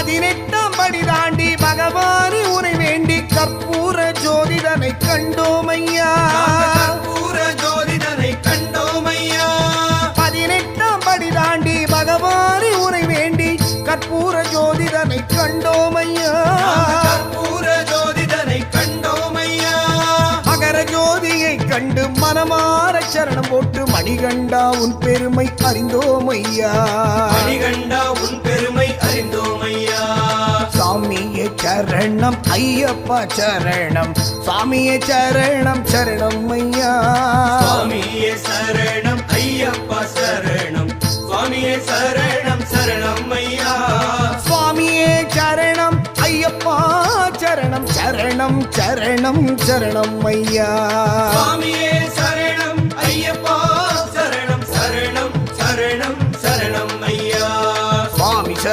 18ஆம் படி தாண்டி பகவானி உரை வேண்டி கற்பூர ஜோதிடனை கண்டோமையா. கற்பூர ஜோதிடனை கண்டோமையா. 18ஆம் படி தாண்டி பகவானி உரை வேண்டி கற்பூர ஜோதிடனை கண்டோமையா. கற்பூர ஜோதிடனை கண்டோமையா. மகர ஜோதியை கண்டு மனமார சரணம் போட்டு மணிகண்டா உன் பெருமை அறிந்தோமையா. மணிகண்டா உன் பெருமை அறிந்தோமையா. சாமியே சரணம் ஐயப்பா சரணம், சாமியே சரணம் சரணம் ஐயா. சுவாமியே சரணம் ஐயப்பா சரணம், சுவாமியே சரணம் சரணம் ஐயா. சுவாமியே சரணம் ஐயப்பா சரணம் சரணம் சரணம் சரணம் ஐயா. சுவாமியே